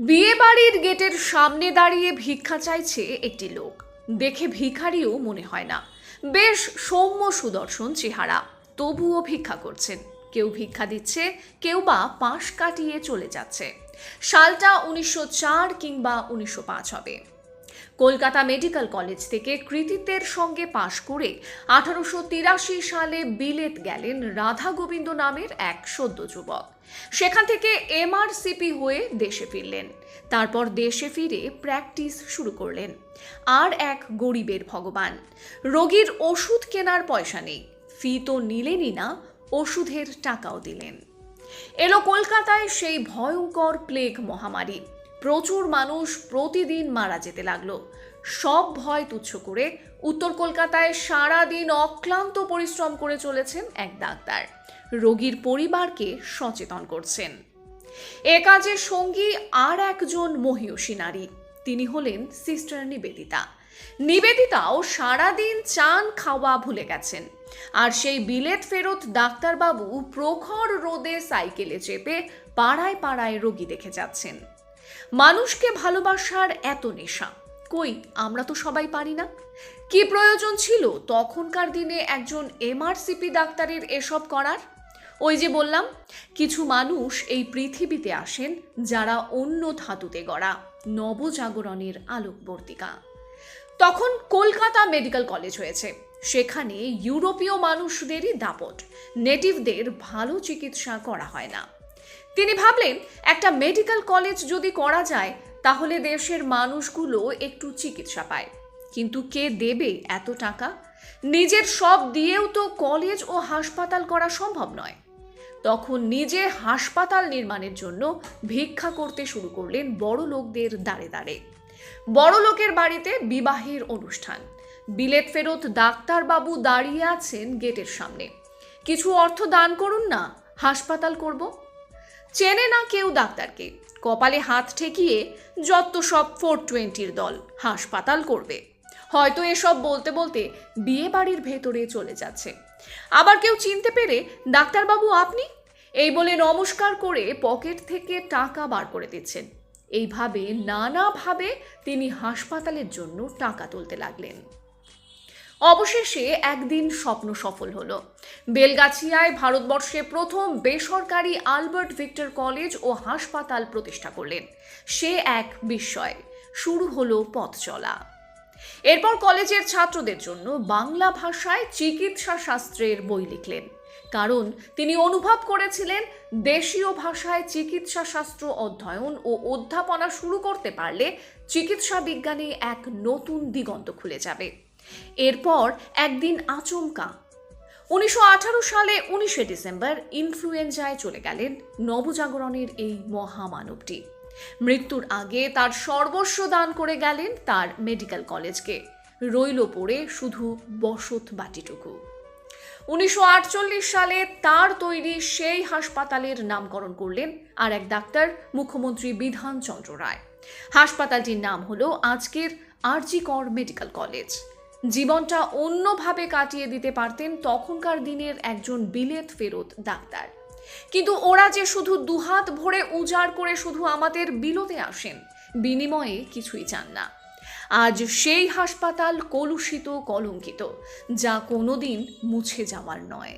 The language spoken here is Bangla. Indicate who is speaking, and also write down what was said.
Speaker 1: বিয়ে বাড়ির গেটের সামনে দাঁড়িয়ে ভিক্ষা চাইছে একটি লোক। দেখে ভিখারিও মনে হয় না, বেশ সৌম্য সুদর্শন চেহারা, তবুও ভিক্ষা করছেন। কেউ ভিক্ষা দিচ্ছে, কেউ বা পাশ কাটিয়ে চলে যাচ্ছে। সালটা 1904 কিংবা 1905 হবে। কলকাতা মেডিকেল কলেজ থেকে কৃতিত্বের সঙ্গে পাশ করে 1883 সালে বিলেত গেলেন রাধা গোবিন্দ নামের এক সদ্য যুবক। সেখান থেকে এমআরসিপি হয়ে দেশে ফিরলেন। তারপর দেশে ফিরে প্র্যাকটিস শুরু করলেন। আর এক গরিবের ভগবান, রোগীর ওষুধ কেনার পয়সা নেই, ফি তো নিলেনই না, ওষুধের টাকাও দিলেন। এলো কলকাতায় সেই ভয়ঙ্কর প্লেগ মহামারী। প্রচুর মানুষ প্রতিদিন মারা যেতে লাগলো। সব ভয় তুচ্ছ করে উত্তর কলকাতায় সারাদিন অক্লান্ত পরিশ্রম করে চলেছেন এক ডাক্তার, রোগীর পরিবারকে সচেতন করছেন। এ কাজে সঙ্গী আর একজন মহিয়সী নারী, তিনি হলেন সিস্টার নিবেদিতা। নিবেদিতাও সারাদিন চান খাওয়া ভুলে গেছেন, আর সেই বিলেত ফেরত ডাক্তারবাবু প্রখর রোদে সাইকেলে চেপে পাড়ায় পাড়ায় রোগী দেখে যাচ্ছেন। মানুষকে ভালোবাসার এত নেশা, কই আমরা তো সবাই পারি না। কি প্রয়োজন ছিল তখনকার দিনে একজন এমআরসিপি ডাক্তারের এসব করার? ওই যে বললাম, কিছু মানুষ এই পৃথিবীতে আসেন যারা অন্য ধাতুতে গড়া, নবজাগরণের আলোকবর্তিকা। তখন কলকাতা মেডিকেল কলেজ হয়েছে, সেখানে ইউরোপীয় মানুষদেরই দাপট, নেটিভদের ভালো চিকিৎসা করা হয় না। তিনি ভাবলেন, একটা মেডিকেল কলেজ যদি করা যায় তাহলে দেশের মানুষগুলো একটু চিকিৎসা পায়। কিন্তু কে দেবে এত টাকা? নিজের সব দিয়েও তো কলেজ ও হাসপাতাল করা সম্ভব নয়। তখন নিজে হাসপাতাল নির্মাণের জন্য ভিক্ষা করতে শুরু করলেন বড় লোকদের দাঁড়ে দাঁড়ে। বড় লোকের বাড়িতে বিবাহের অনুষ্ঠান, বিলেত ফেরত ডাক্তারবাবু দাঁড়িয়ে আছেন গেটের সামনে। কিছু অর্থ দান করুন না, হাসপাতাল করব। চেনে না কেউ ডাক্তারকে, কপালে হাত ঠেকিয়ে যত সব 420-র দল, হাসপাতাল করবে। হয়তো এসব বলতে বলতে বিয়ে বাড়ির ভেতরে চলে যাচ্ছে। আবার কেউ চিনতে পেরে, ডাক্তারবাবু আপনি, এই বলে নমস্কার করে পকেট থেকে টাকা বার করে দিচ্ছেন। এইভাবে নানাভাবে তিনি হাসপাতালের জন্য টাকা তুলতে লাগলেন। অবশেষে একদিন স্বপ্ন সফল হলো। বেলগাছিয়ায় ভারতবর্ষে প্রথম বেসরকারি আলবার্ট ভিক্টর কলেজ ও হাসপাতাল প্রতিষ্ঠা করলেন। সে এক বিস্ময়। শুরু হলো পথ চলা। এরপর কলেজের ছাত্রদের জন্য বাংলা ভাষায় চিকিৎসা শাস্ত্রের বই লিখলেন, কারণ তিনি অনুভব করেছিলেন দেশীয় ভাষায় চিকিৎসা শাস্ত্র অধ্যয়ন ও অধ্যাপনা শুরু করতে পারলে চিকিৎসা বিজ্ঞানে এক নতুন দিগন্ত খুলে যাবে। এরপর একদিন আচমকা 1918 সালে 19শে ডিসেম্বর ইনফ্লুয়েঞ্জায় চলে গেলেন নবজাগরণের এই মহামানবটি। মৃত্যুর আগে তার সর্বস্ব দান করে গেলেন তার মেডিকেল কলেজকে। রইল পড়ে শুধু বসত বাটিটুকু। 1948 সালে তার তৈরি সেই হাসপাতালের নামকরণ করলেন আর এক ডাক্তার, মুখ্যমন্ত্রী বিধানচন্দ্র রায়। হাসপাতালটির নাম হলো আজকের আরজি কর মেডিকেল কলেজ। জীবনটা অন্যভাবে কাটিয়ে দিতে পারতেন তখনকার দিনের একজন বিলেত ফেরত ডাক্তার, কিন্তু ওরা যে শুধু দুহাত ভরে উজাড় করে শুধু আমাদের বিলোতে আসেন, বিনিময়ে কিছুই চান না। আজ সেই হাসপাতাল কলুষিত, কলঙ্কিত, যা কোনোদিন মুছে যাওয়ার নয়।